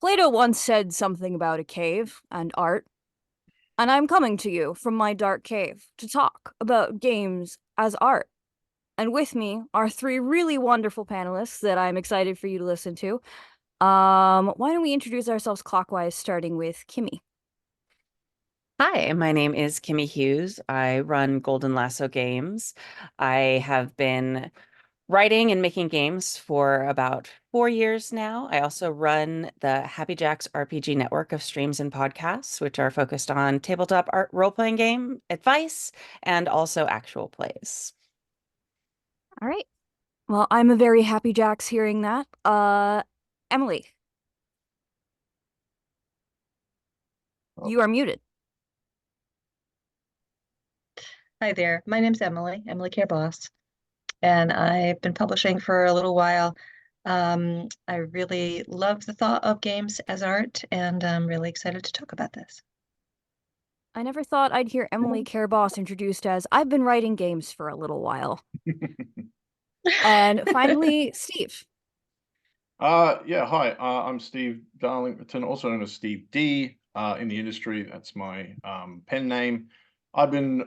Plato once said something about a cave and art, and I'm coming to you from my dark cave to talk about games as art. And with me are three really wonderful panelists that I'm excited for you to listen to. Why don't we introduce ourselves clockwise, starting with Kimi? Hi, my name is Kimi Hughes. I run Golden Lasso Games. I have been writing and making games for about 4 years now. I also run the Happy Jacks RPG network of streams and podcasts, which are focused on tabletop art role-playing game advice and also actual plays. All right. Well, I'm a very happy Jax hearing that. Emily, Oh, you are muted. Hi there. My name's Emily Boss, and I've been publishing for a little while. I really love the thought of games as art, and I'm really excited to talk about this. I never thought I'd hear Emily Careboss introduced as I've been writing games for a little while. And finally, Steve. yeah, hi. I'm Steve Darlington, also known as Steve D in the industry. That's my pen name. I've been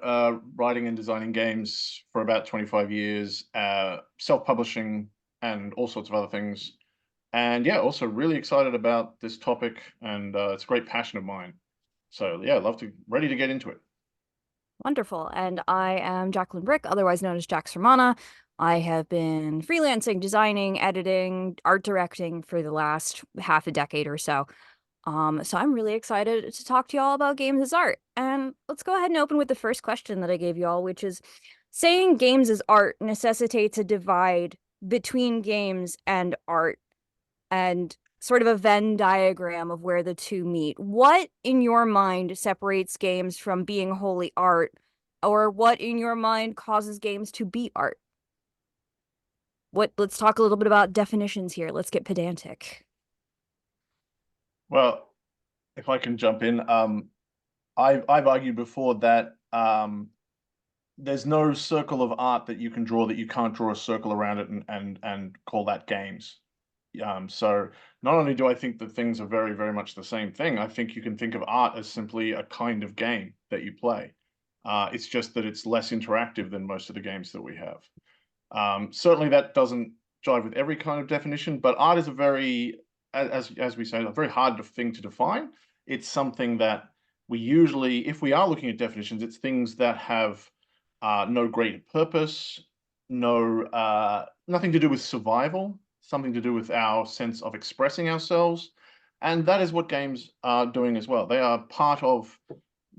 writing and designing games for about 25 years, self-publishing and all sorts of other things. And yeah, also really excited about this topic, and it's a great passion of mine. So yeah, ready to get into it. Wonderful. And I am Jacqueline Brick, otherwise known as Jax Romana. I have been freelancing, designing, editing, art directing for the last half a decade or so. So I'm really excited to talk to you all about games as art. And let's go ahead and open with the first question that I gave you all, which is saying games as art necessitates a divide between games and art and sort of a Venn diagram of where the two meet. What in your mind separates games from being wholly art, or what in your mind causes games to be art? Let's talk a little bit about definitions here. Let's get pedantic. Well, if I can jump in, I've argued before that there's no circle of art that you can draw that you can't draw a circle around it and call that games. So not only do I think that things are very, very much the same thing, I think you can think of art as simply a kind of game that you play. It's just that it's less interactive than most of the games that we have. Certainly that doesn't jive with every kind of definition, but art is a very, as we say, a very hard thing to define. It's something that we usually, if we are looking at definitions, it's things that have no greater purpose, nothing to do with survival, something to do with our sense of expressing ourselves. And that is what games are doing as well. They are part of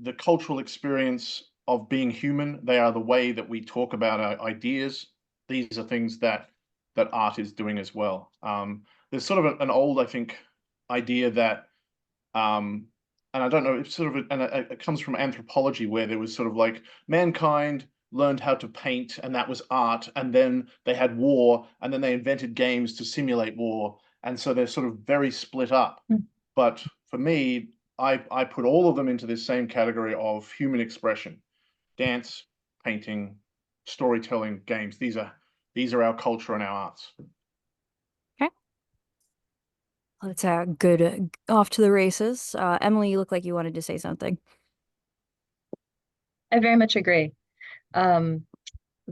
the cultural experience of being human. They are the way that we talk about our ideas. These are things that art is doing as well. There's sort of an old, I think, idea that and I don't know, it's sort of, it comes from anthropology where there was sort of like mankind learned how to paint and that was art, and then they had war, and then they invented games to simulate war, and so they're sort of very split up. But for me, I put all of them into this same category of human expression: dance, painting, storytelling, games. These are our culture and our arts. Okay. Let's good off to the races. Emily, you look like you wanted to say something. I very much agree. The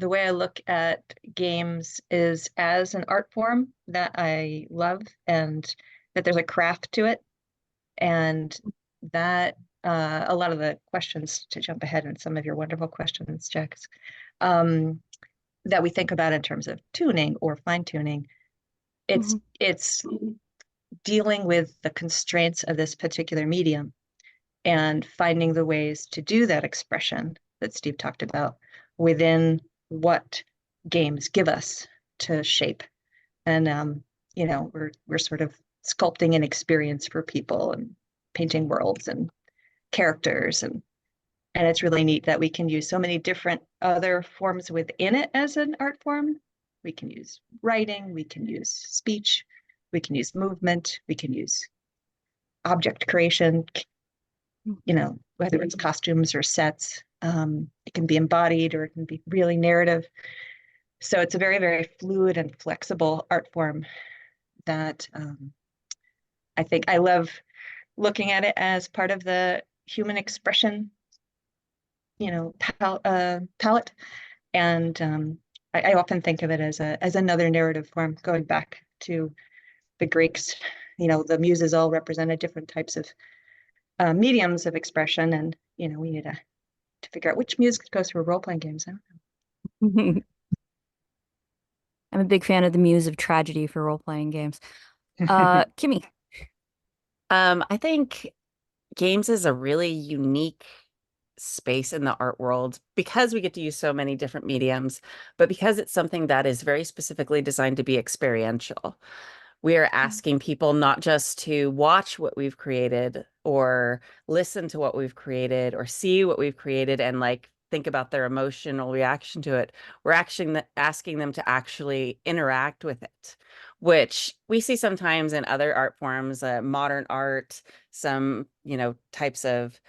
way I look at games is as an art form that I love, and that there's a craft to it, and that a lot of the questions, to jump ahead in some of your wonderful questions, Jax, that we think about in terms of tuning or fine tuning, it's dealing with the constraints of this particular medium and finding the ways to do that expression that Steve talked about within what games give us to shape. And we're sort of sculpting an experience for people and painting worlds and characters, and it's really neat that we can use so many different other forms within it as an art form. We can use writing, we can use speech, we can use movement, we can use object creation, whether it's costumes or sets. It can be embodied or it can be really narrative. So it's a very, very fluid and flexible art form that I think I love looking at it as part of the human expression, palette. And I often think of it as another narrative form, going back to the Greeks. The muses all represented different types of mediums of expression, and we need to figure out which muse goes for role-playing games. I don't I'm a big fan of the muse of tragedy for role-playing games. know. Kimmy. I think games is a really unique space in the art world because we get to use so many different mediums, but because it's something that is very specifically designed to be experiential. We are asking people not just to watch what we've created or listen to what we've created or see what we've created and like think about their emotional reaction to it. We're actually asking them to actually interact with it, which we see sometimes in other art forms, modern art, some, types of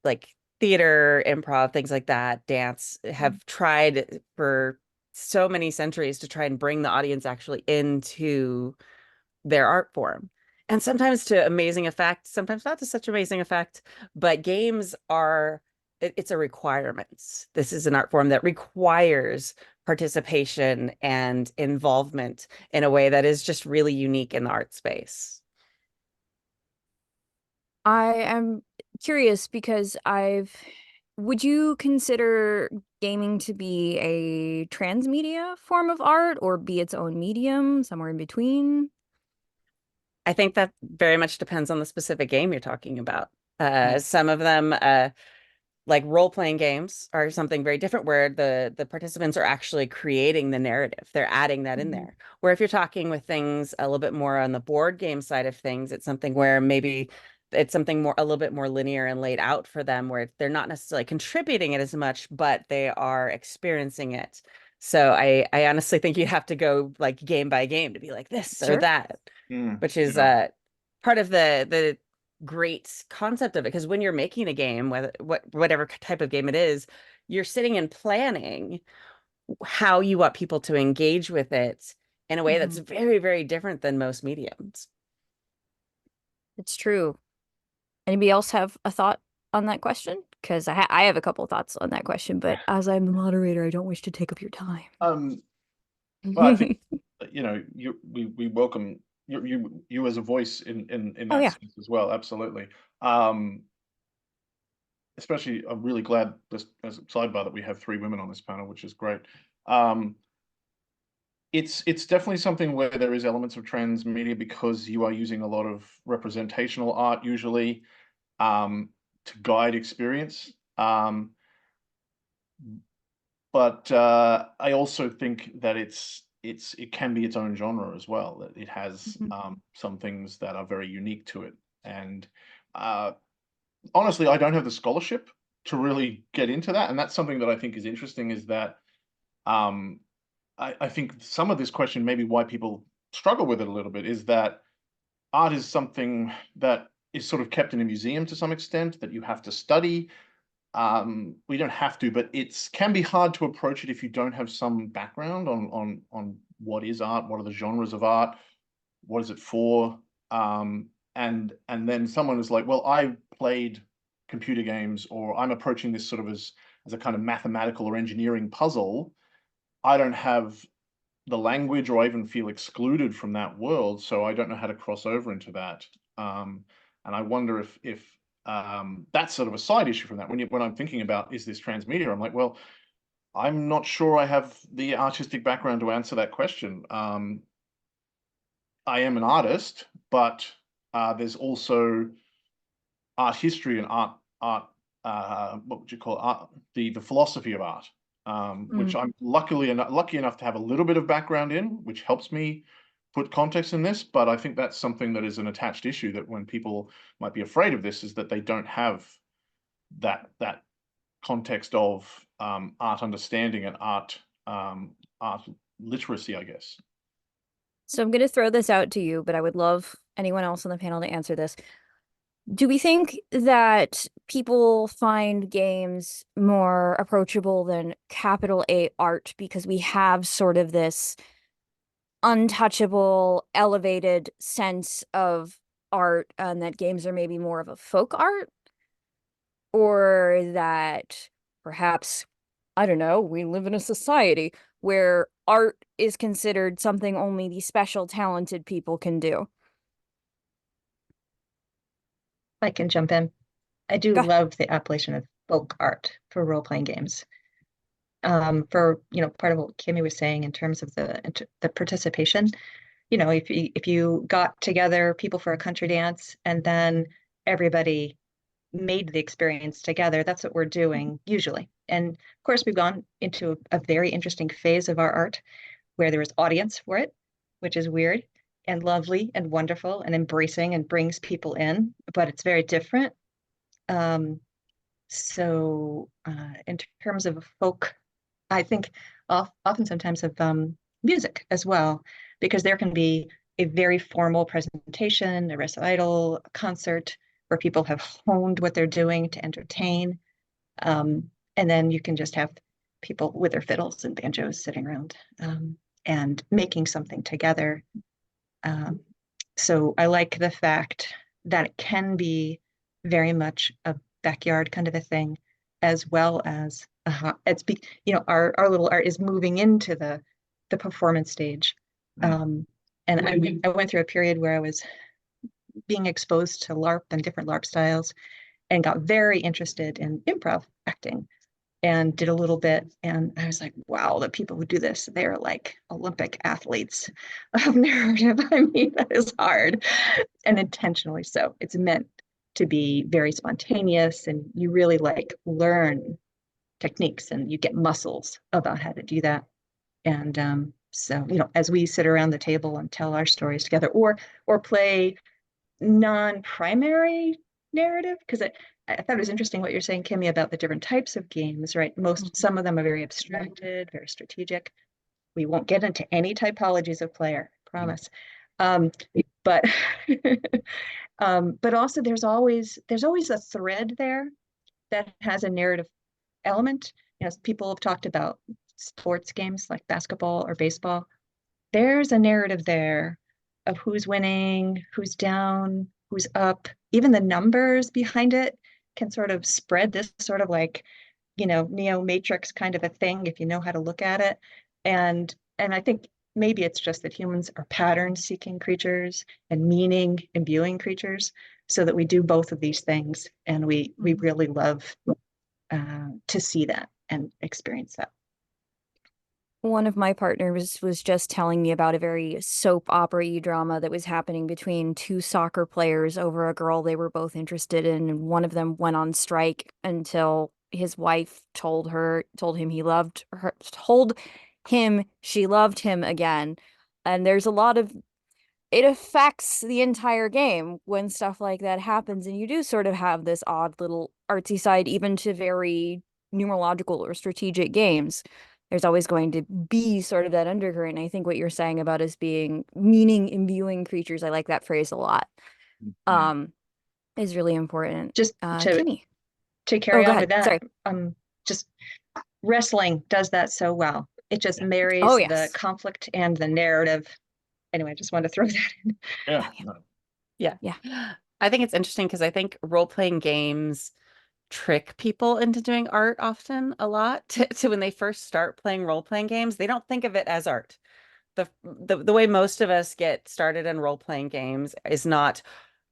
like theater, improv, things like that, dance have tried for so many centuries to try and bring the audience actually into their art form. And sometimes to amazing effect, sometimes not to such amazing effect, but games are, it's a requirement. This is an art form that requires participation and involvement in a way that is just really unique in the art space. I am curious because would you consider gaming to be a transmedia form of art or be its own medium, somewhere in between? I think that very much depends on the specific game you're talking about. Hmm. Some of them, like role-playing games, are something very different where the participants are actually creating the narrative. They're adding that in there. Where if you're talking with things a little bit more on the board game side of things, it's something where maybe it's something more a little bit more linear and laid out for them where they're not necessarily contributing it as much, but they are experiencing it. So I honestly think you have to go like game by game to be like this or Sure. that, which is Yeah. part of the great concept of it. Because when you're making a game, whatever type of game it is, you're sitting and planning how you want people to engage with it in a way that's very, very different than most mediums. It's true. Anybody else have a thought on that question? Because I have a couple thoughts on that question, but as I'm the moderator, I don't wish to take up your time. Well, I think we welcome you as a voice in Oh that yeah. sense as well. Absolutely. Especially, I'm really glad this as a sidebar that we have three women on this panel, which is great. Um, it's definitely something where there is elements of transmedia because you are using a lot of representational art usually to guide experience. But I also think that it can be its own genre as well. That it has some things that are very unique to it. And uh, honestly, I don't have the scholarship to really get into that. And that's something that I think is interesting. Is that um, I think some of this question, maybe why people struggle with it a little bit, is that art is something that is sort of kept in a museum to some extent that you have to study. We don't have to, but it's can be hard to approach it if you don't have some background on what is art, what are the genres of art, what is it for, and then someone is like, well, I played computer games, or I'm approaching this sort of as a kind of mathematical or engineering puzzle. I don't have the language, or I even feel excluded from that world, so I don't know how to cross over into that. And I wonder if that's sort of a side issue from that. When I'm thinking about is this transmedia, I'm like, well, I'm not sure I have the artistic background to answer that question. I am an artist, but there's also art history and art what would you call it? Art, the philosophy of art, which I'm lucky enough to have a little bit of background in, which helps me put context in this. But I think that's something that is an attached issue, that when people might be afraid of this, is that they don't have that context of art understanding and art literacy, I guess. So I'm going to throw this out to you, but I would love anyone else on the panel to answer this. Do we think that people find games more approachable than capital A art because we have sort of this untouchable, elevated sense of art and that games are maybe more of a folk art, or that perhaps, I don't know, we live in a society where art is considered something only the special talented people can do. I can jump in. I do Go love the appellation of folk art for role-playing games. For part of what Kimmy was saying in terms of the participation, if you got together people for a country dance and then everybody made the experience together, that's what we're doing usually. And of course, we've gone into a very interesting phase of our art where there is audience for it, which is weird and lovely and wonderful and embracing and brings people in, but it's very different. Um, in terms of folk, I think often sometimes of music as well, because there can be a very formal presentation, a recital, a concert where people have honed what they're doing to entertain. And then you can just have people with their fiddles and banjos sitting around and making something together. Um, so I like the fact that it can be very much a backyard kind of a thing, as well as our little art is moving into the performance stage. And I went through a period where I was being exposed to LARP and different LARP styles and got very interested in improv acting and did a little bit. And I was like, wow, the people who do this, they're like Olympic athletes of narrative. I mean, that is hard and intentionally so. It's meant to be very spontaneous and you really like learn techniques and you get muscles about how to do that. And so, as we sit around the table and tell our stories together or play non-primary narrative, because I thought it was interesting what you're saying, Kimmy, about the different types of games, right? Some of them are very abstracted, very strategic. We won't get into any typologies of player, promise. But but also there's always a thread there that has a narrative element. People have talked about sports games like basketball or baseball. There's a narrative there of who's winning, who's down, who's up. Even the numbers behind it can sort of spread this sort of like, Neo Matrix kind of a thing if you know how to look at it. And I think maybe it's just that humans are pattern-seeking creatures and meaning imbuing creatures, so that we do both of these things, and we really love to see that and experience that. One of my partners was just telling me about a very soap opera-y drama that was happening between two soccer players over a girl they were both interested in, and one of them went on strike until his wife told him he loved her, told him she loved him again. And there's a lot of it affects the entire game when stuff like that happens, and you do sort of have this odd little artsy side even to very numerological or strategic games. There's always going to be sort of that undercurrent. And I think what you're saying about us being meaning imbuing creatures, I like that phrase a lot. Is really important. Just Kimmy. to carry go on with ahead. that, Sorry. just wrestling does that so well. It just marries Oh, yes. the conflict and the narrative. Anyway, I just wanted to throw that in. Yeah. I think it's interesting because I think role-playing games trick people into doing art often a lot to when they first start playing role-playing games, they don't think of it as art. The way most of us get started in role-playing games is not,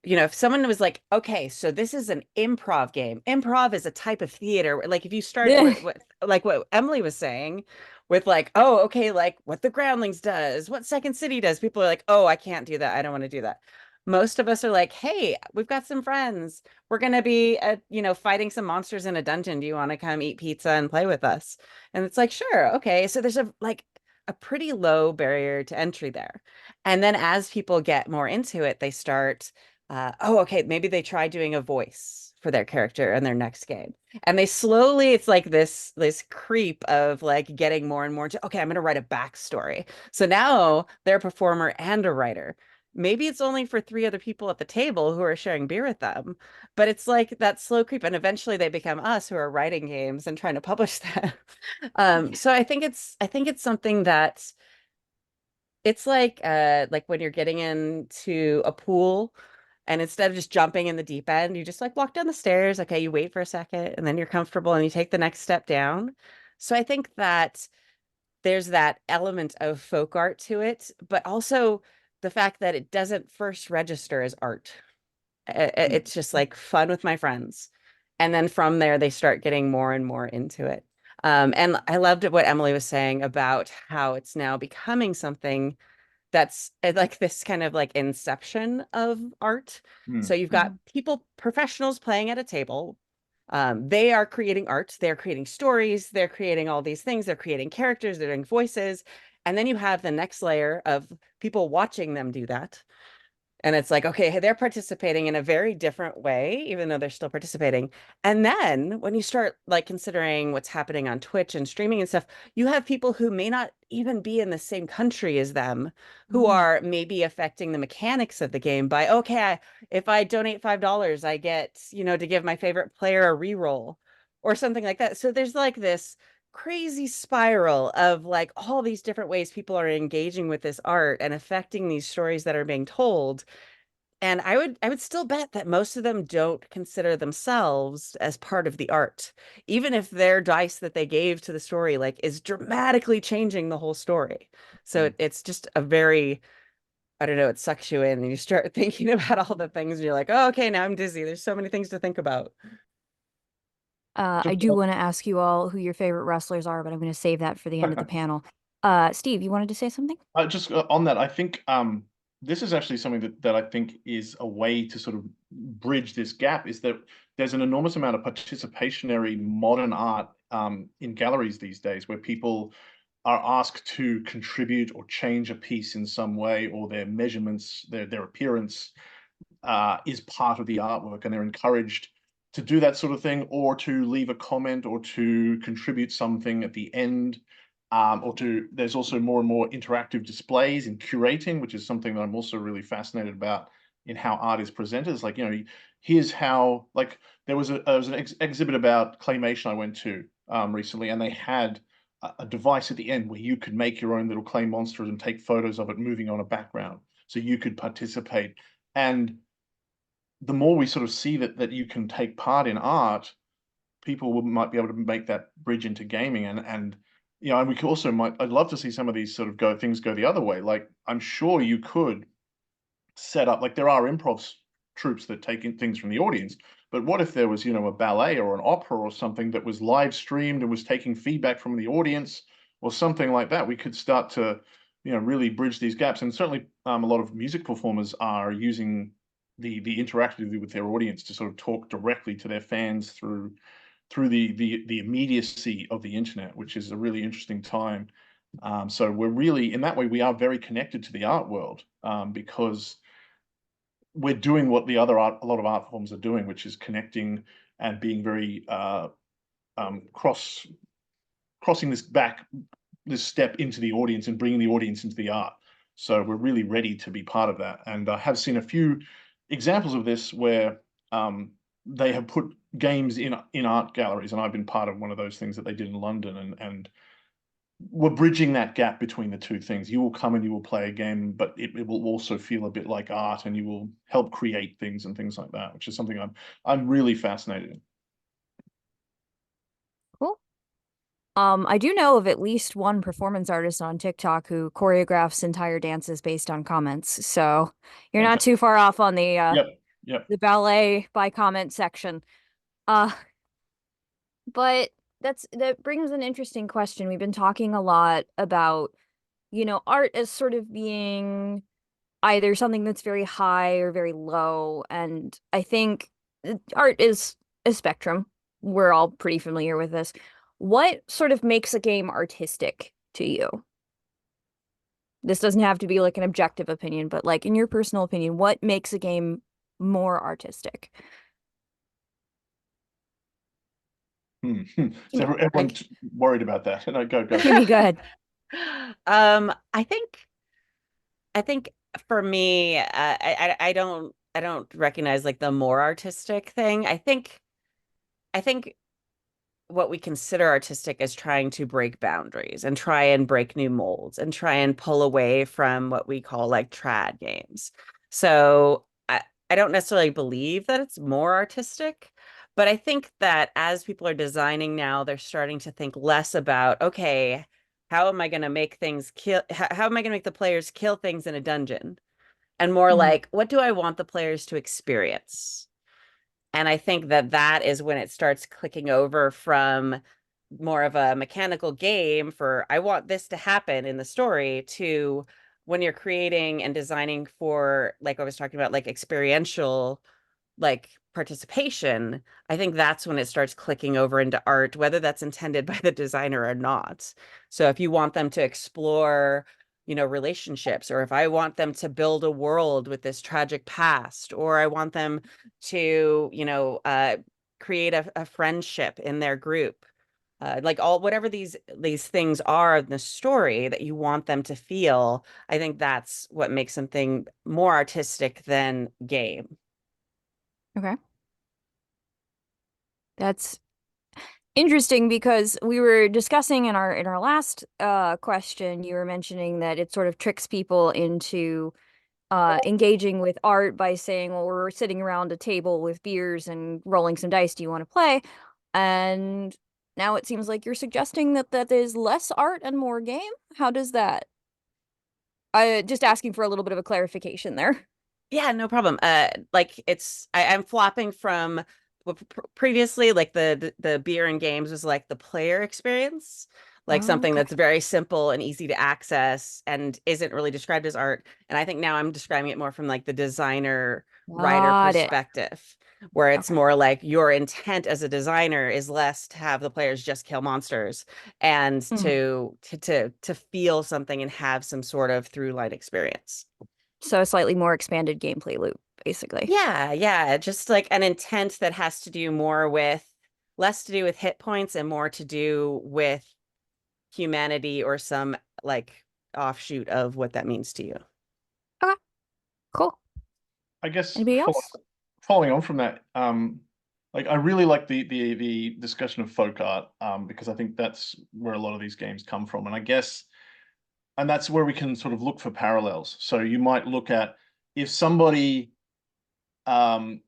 if someone was like, okay, so this is an improv game. Improv is a type of theater. Like if you start like what Emily was saying with like, oh, okay, like what the Groundlings does, what Second City does, people are like, oh, I can't do that. I don't want to do that. Most of us are like, hey, we've got some friends. We're going to be, fighting some monsters in a dungeon. Do you want to come eat pizza and play with us? And it's like, sure. Okay. So there's a pretty low barrier to entry there. And then as people get more into it, they start okay, maybe they try doing a voice for their character in their next game. And they slowly, it's like this creep of like getting more and more to, okay, I'm going to write a backstory. So now they're a performer and a writer. Maybe it's only for 3 other people at the table who are sharing beer with them, but it's like that slow creep. And eventually they become us who are writing games and trying to publish them. So I think it's something that it's like when you're getting into a pool And instead of just jumping in the deep end, you just like walk down the stairs. Okay, you wait for a second and then you're comfortable and you take the next step down. So I think that there's that element of folk art to it, but also the fact that it doesn't first register as art. It's just like fun with my friends. And then from there, they start getting more and more into it. And I loved what Emily was saying about how it's now becoming something that's like this kind of like inception of art. So you've got people, professionals playing at a table. They are creating art, they're creating stories, they're creating all these things, they're creating characters, they're doing voices. And then you have the next layer of people watching them do that. And it's like, okay, they're participating in a very different way, even though they're still participating. And then when you start like considering what's happening on Twitch and streaming and stuff, you have people who may not even be in the same country as them, who are maybe affecting the mechanics of the game by, okay, if I donate $5, I get, to give my favorite player a reroll or something like that. So there's like this crazy spiral of like all these different ways people are engaging with this art and affecting these stories that are being told. And I would still bet that most of them don't consider themselves as part of the art, even if their dice that they gave to the story like is dramatically changing the whole story. So it's just a very, I don't know, it sucks you in and you start thinking about all the things and you're like, oh, okay, now I'm dizzy. There's so many things to think about. I do want to ask you all who your favorite wrestlers are, but I'm going to save that for the end of the panel. Steve, you wanted to say something? Just on that, I think this is actually something that I think is a way to sort of bridge this gap, is that there's an enormous amount of participationary modern art in galleries these days where people are asked to contribute or change a piece in some way, or their measurements, their appearance is part of the artwork, and they're encouraged to do that sort of thing, or to leave a comment, or to contribute something at the end, there's also more and more interactive displays in curating, which is something that I'm also really fascinated about in how art is presented. It's like, here's how, like, there was an exhibit about claymation I went to recently, and they had a device at the end where you could make your own little clay monsters and take photos of it moving on a background, so you could participate. And the more we sort of see that you can take part in art, people might be able to make that bridge into gaming, and and we could also I'd love to see some of these sort of things go the other way. Like, I'm sure you could set up, like, there are improv troops that take in things from the audience, but what if there was, a ballet or an opera or something that was live streamed and was taking feedback from the audience or something like that? We could start to, really bridge these gaps. And certainly a lot of music performers are using the interactivity with their audience to sort of talk directly to their fans through the immediacy of the internet, which is a really interesting time. So we're really, in that way, we are very connected to the art world, because we're doing what a lot of art forms are doing, which is connecting and being very crossing this step into the audience and bringing the audience into the art. So we're really ready to be part of that. And I have seen a few examples of this where they have put games in art galleries, and I've been part of one of those things that they did in London, and we're bridging that gap between the two things. You will come and you will play a game, but it will also feel a bit like art, and you will help create things and things like that, which is something I'm really fascinated in. Cool. I do know of at least one performance artist on TikTok who choreographs entire dances based on comments. So you're not too far off on the Yep. ballet by comment section. Uh, but that brings an interesting question. We've been talking a lot about, art as sort of being either something that's very high or very low. And I think art is a spectrum. We're all pretty familiar with this. What sort of makes a game artistic to you? This doesn't have to be like an objective opinion, but like in your personal opinion, what makes a game more artistic? So everyone's worried about that. And go. Kimmy, go ahead. I think for me, I don't recognize like the more artistic thing. I think what we consider artistic is trying to break boundaries and try and break new molds and try and pull away from what we call like trad games. So I don't necessarily believe that it's more artistic, but I think that as people are designing now, they're starting to think less about, okay, how am I going to make things kill? How am I going to make the players kill things in a dungeon? And more Mhm. like, what do I want the players to experience? And I think that that is when it starts clicking over from more of a mechanical game for I want this to happen in the story to when you're creating and designing for, like I was talking about, like experiential like participation. I think that's when it starts clicking over into art, whether that's intended by the designer or not. So if you want them to explore, relationships, or if I want them to build a world with this tragic past, or I want them to, create a friendship in their group. Like all whatever these things are in the story that you want them to feel, I think that's what makes something more artistic than game. Okay. That's interesting because we were discussing in our last question, you were mentioning that it sort of tricks people into engaging with art by saying, well, we're sitting around a table with beers and rolling some dice. Do you want to play? And now it seems like you're suggesting that that is less art and more game. How does that? Just asking for a little bit of a clarification there. Yeah, no problem. Like I'm flopping from previously, like the beer and games was like the player experience, like something Okay. that's very simple and easy to access and isn't really described as art. And I think now I'm describing it more from like the designer writer Got it. perspective, where it's Okay. more like your intent as a designer is less to have the players just kill monsters and Mhm. to feel something and have some sort of through line experience. So a slightly more expanded gameplay loop, basically. Yeah, yeah, just like an intent that has to do more with less to do with hit points and more to do with humanity or some like offshoot of what that means to you. Okay, cool. I guess Anybody else? following on from that, like I really like the discussion of folk art, because I think that's where a lot of these games come from, and I guess, and that's where we can sort of look for parallels. So you might look at if somebody, um,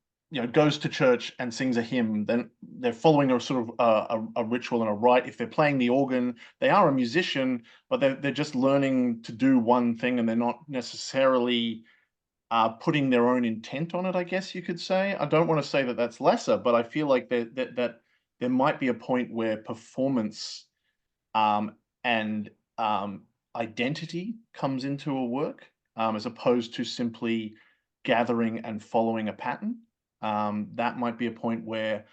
goes to church and sings a hymn, then they're following a sort of a ritual and a rite. If they're playing the organ, they are a musician, but they're just learning to do one thing, and they're not necessarily putting their own intent on it, I guess you could say. I don't want to say that that's lesser, but I feel like that there might be a point where performance, and identity comes into a work, as opposed to simply gathering and following a pattern. That might be a point where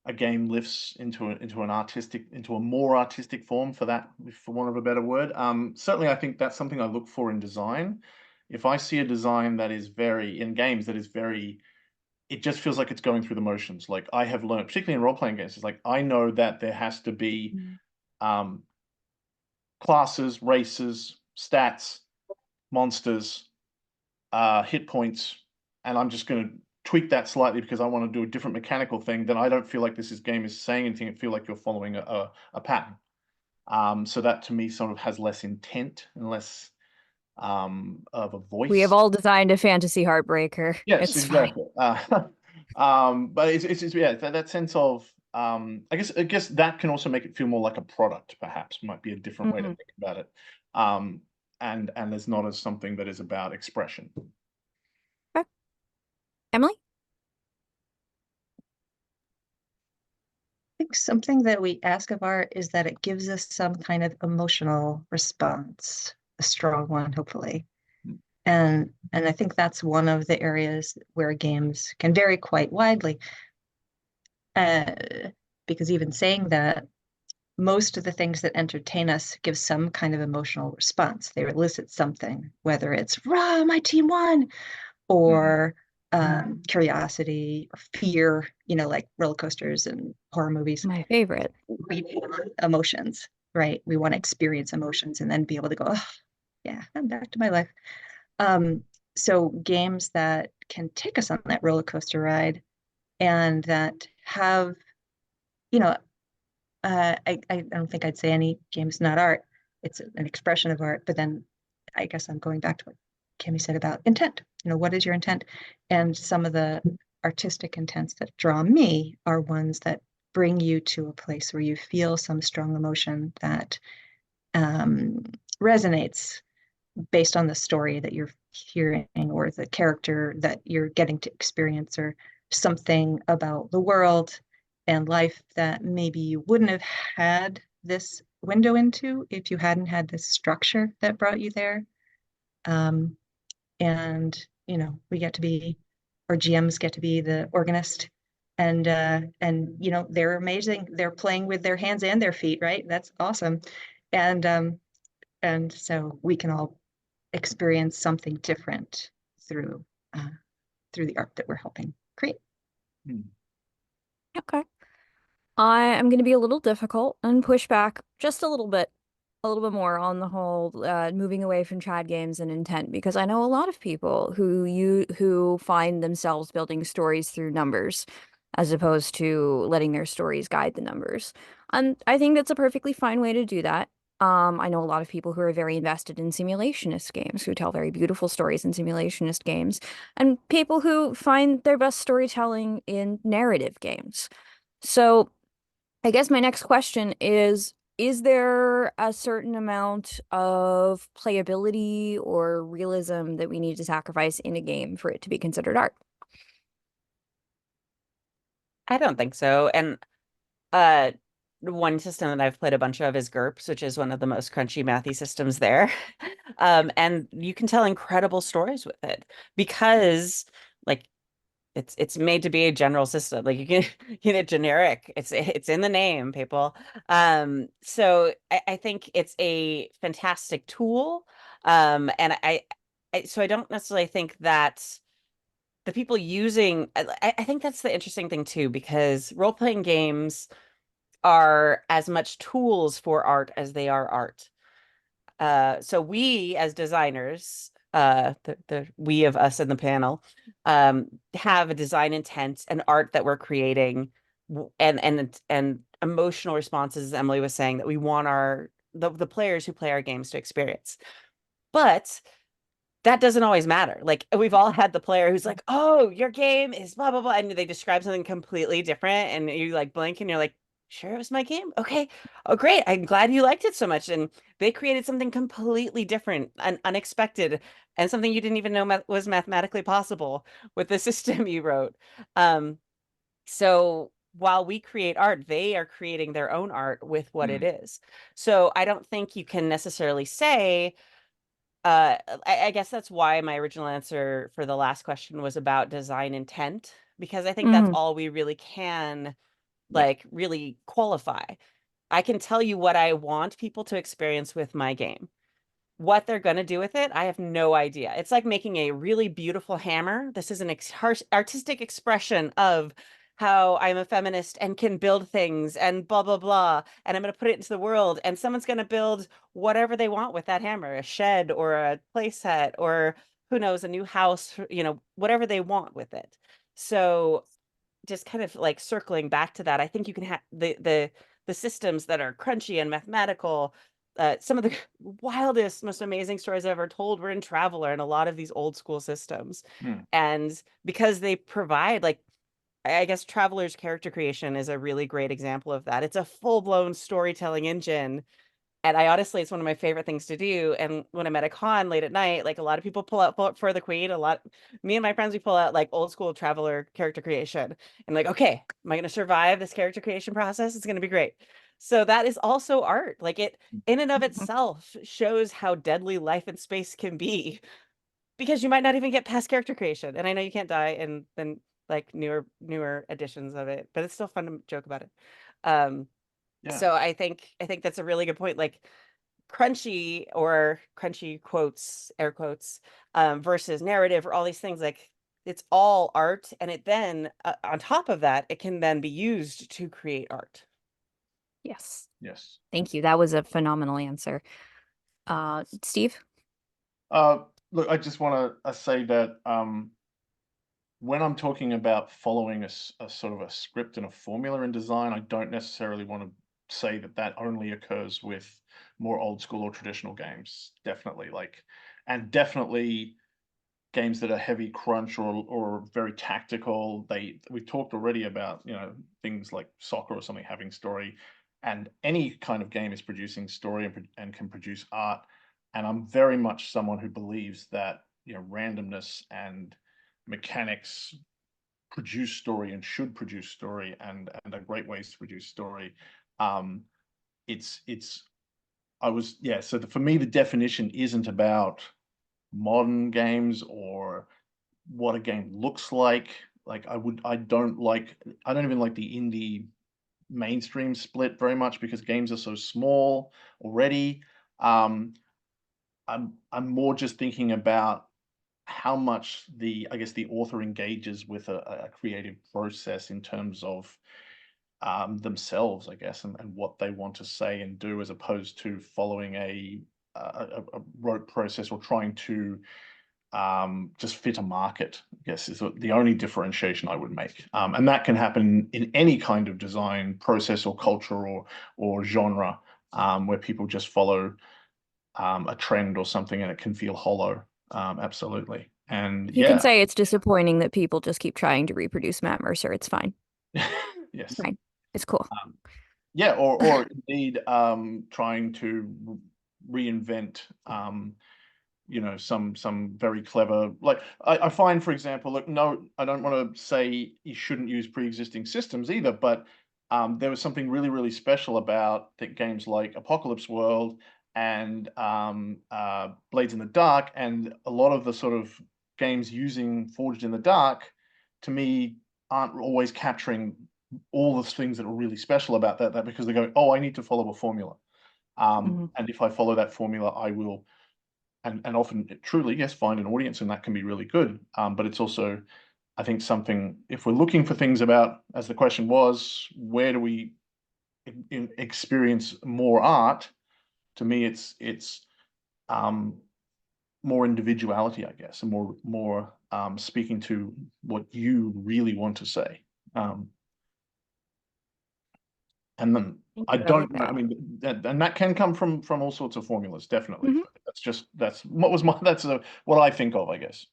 a game lifts into a more artistic form, for that, for want of a better word. Certainly, I think that's something I look for in design. If I see a design that is very in games that is very, it just feels like it's going through the motions. Like I have learned, particularly in role playing games, it's like I know that there has to be, Mm. um, classes, races, stats, monsters, hit points, and I'm just going to tweak that slightly because I want to do a different mechanical thing. Then I don't feel like this game is saying anything. It feel like you're following a pattern. So that to me sort of has less intent and less, of a We have voice. all designed a fantasy heartbreaker. Yes, It's fine. exactly. But it's yeah, that sense of, I guess that can also make it feel more like a product, perhaps, might be a different way to Mhm. think about it. Um, and there's not as something that is about expression. Okay. Emily? think something that we ask of art is that it gives us some kind of emotional response, a strong one, hopefully. And I think that's one of the areas where games can vary quite widely. Uh, because even saying that, most of the things that entertain us give some kind of emotional response. They elicit something, whether it's "Rah, my team won," Mhm. or curiosity or fear. Like roller coasters and horror movies. My favorite. We want emotions, right? We want to experience emotions and then be able to go, oh, yeah, I'm back to my life. Um, so games that can take us on that roller coaster ride and that have, you know, I don't think I'd say any game's not art. It's an expression of art, but then I guess I'm going back to what Kimi said about intent. What is your intent? And some of the artistic intents that draw me are ones that bring you to a place where you feel some strong emotion that resonates based on the story that you're hearing or the character that you're getting to experience, or something about the world and life that maybe you wouldn't have had this window into if you hadn't had this structure that brought you there. And we get to be, or GMs get to be, the organist, and they're amazing. They're playing with their hands and their feet, right? That's awesome. And so we can all experience something different through through the art that we're helping create. Okay. I am going to be a little difficult and push back just a little bit more on the whole moving away from Chad games and intent, because I know a lot of people who find themselves building stories through numbers as opposed to letting their stories guide the numbers. And I think that's a perfectly fine way to do that. I know a lot of people who are very invested in simulationist games, who tell very beautiful stories in simulationist games, and people who find their best storytelling in narrative games. So I guess my next question is there a certain amount of playability or realism that we need to sacrifice in a game for it to be considered art? I don't think so. And uh one system that I've played a bunch of is GURPS, which is one of the most crunchy mathy systems there. And you can tell incredible stories with it because like it's made to be a general system. Like you can get it generic. It's in the name, people. So I think it's a fantastic tool. And so I don't necessarily think that the people using I think that's the interesting thing too, because role-playing games are as much tools for art as they are art. So we as designers, the we of us in the panel, have a design intent and art that we're creating, and emotional responses, as Emily was saying, that we want the players who play our games to experience. But that doesn't always matter. Like we've all had the player who's like, "Oh, your game is blah blah blah," and they describe something completely different, and you like blink, and you're like, "Sure, it was my game. Okay, oh great, I'm glad you liked it so much." And they created something completely different and unexpected, and something you didn't even know was mathematically possible with the system you wrote. So while we create art, they are creating their own art with what it is. So I don't think you can necessarily say I guess that's why my original answer for the last question was about design intent, because I think that's Mm, all we really can yeah. really qualify. I can tell you what I want people to experience with my game. What they're going to do with it, I have no idea. It's like making a really beautiful hammer. This is an artistic expression of how I'm a feminist and can build things and blah, blah, blah. And I'm going to put it into the world, and someone's going to build whatever they want with that hammer, a shed or a playset or who knows, a new house, whatever they want with it. So just kind of like circling back to that, I think you can have the systems that are crunchy and mathematical. Some of the wildest, most amazing stories I've ever told were in Traveler and a lot of these old school systems. And because they provide, like, I guess Traveler's character creation is a really great example of that. It's a full-blown storytelling engine, and I honestly, it's one of my favorite things to do. And when I'm at a con late at night, like a lot of people pull out for the Queen, me and my friends, we pull out like old school Traveler character creation. And like, okay, am I going to survive this character creation process? It's going to be great. So that is also art. Like it in and of itself shows how deadly life and space can be, because you might not even get past character creation. And I know you can't die in then like newer editions of it, but it's still fun to joke about it. Um, Yeah. so I think that's a really good point. Like crunchy, or crunchy quotes, air quotes, versus narrative, or all these things, like it's all art, and it then on top of that, it can then be used to create art. Yes. Yes. Thank you. That was a phenomenal answer. Steve? Look, I just want to say that when I'm talking about following a sort of a script and a formula in design, I don't necessarily want to say that that only occurs with more old school or traditional games. Definitely, and definitely games that are heavy crunch or very tactical. We talked already about, you know, things like soccer or something having story, and any kind of game is producing story and can produce art. And I'm very much someone who believes that, you know, randomness and mechanics produce story and should produce story and are great ways to produce story. It's so for me the definition isn't about modern games or what a game looks like. Like I don't even like the indie mainstream split very much because games are so small already. I'm more just thinking about how much I guess the author engages with a creative process in terms of themselves, I guess, and what they want to say and do, as opposed to following a rote process or trying to just fit a market, I guess, is the only differentiation I would make. And that can happen in any kind of design process or culture or genre, where people just follow a trend or something and it can feel hollow. Absolutely. And You can yeah, say it's disappointing that people just keep trying to reproduce Matt Mercer. It's fine. yes. Fine. It's cool. Yeah, or indeed trying to reinvent you know, some very clever, like I find, for example, look, no, I don't want to say you shouldn't use pre-existing systems either, but there was something really, really special about the games like Apocalypse World and Blades in the Dark, and a lot of the sort of games using Forged in the Dark, to me, aren't always capturing all the things that are really special about that because they go, oh, I need to follow a formula. And if I follow that formula, I will, and often truly, yes, find an audience, and that can be really good. But it's also, I think, something, if we're looking for things about, as the question was, where do we experience more art? To me, it's more individuality, I guess, and more speaking to what you really want to say. And then Thank I you. I like don't know. I that. mean, and that can come from all sorts of formulas, definitely. Mhm. That's what was my that's what I think of, I guess.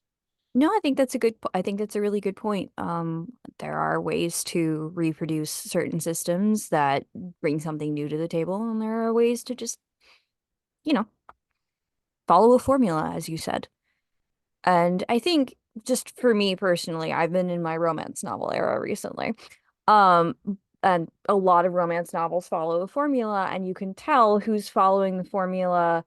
No, I think that's a good, I think that's a really good point. There are ways to reproduce certain systems that bring something new to the table, and there are ways to just, you know, follow a formula, as you said. And I think just for me personally, I've been in my romance novel era recently. Um, and a lot of romance novels follow a formula, and you can tell who's following the formula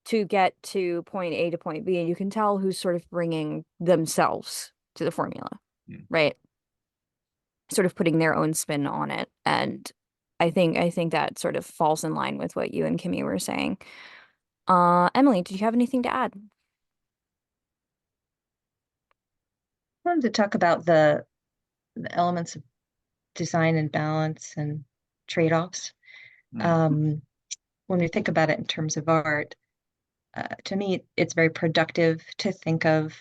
to get to point A to point B, and you can tell who's sort of bringing themselves to the formula, right? Sort of putting their own spin on it. And I think that sort of falls in line with what you and Kimmy were saying. Emily, did you have anything to add? I wanted to talk about the elements of design and balance and trade-offs. When we think about it in terms of art, to me, it's very productive to think of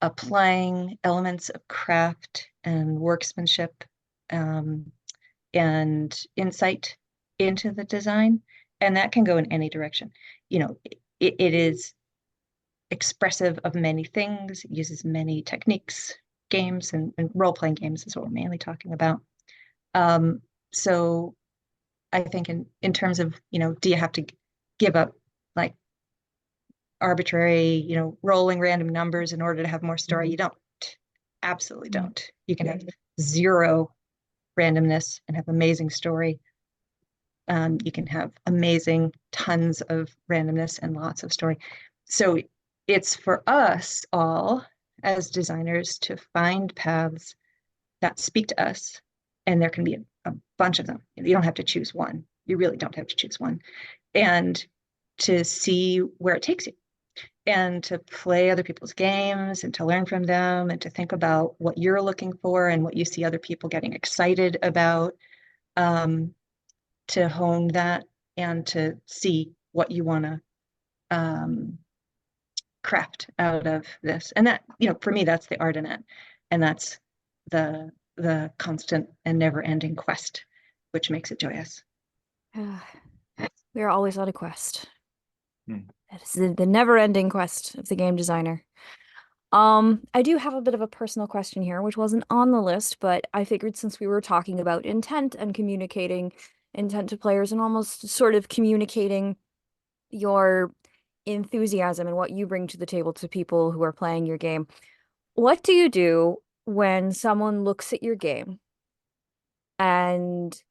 applying elements of craft and workmanship and insight into the design. And that can go in any direction. You know, it is expressive of many things, it uses many techniques, games and role-playing games is what we're mainly talking about. So I think in terms of, you know, do you have to give up like arbitrary, you know, rolling random numbers in order to have more story? You don't. Absolutely don't. You can have zero randomness and have amazing story. You can have amazing tons of randomness and lots of story. So it's for us all as designers to find paths that speak to us, and there can be a bunch of them. You don't have to choose one. You really don't have to choose one. And to see where it takes you, and to play other people's games and to learn from them and to think about what you're looking for and what you see other people getting excited about, to hone that and to see what you want to craft out of this. And that, you know, for me, that's the art in it. And that's the constant and never-ending quest, which makes it joyous. We are always on a quest. Hmm. That is the never-ending quest of the game designer. I do have a bit of a personal question here, which wasn't on the list, but I figured since we were talking about intent and communicating intent to players and almost sort of communicating your enthusiasm and what you bring to the table to people who are playing your game, what do you do when someone looks at your game and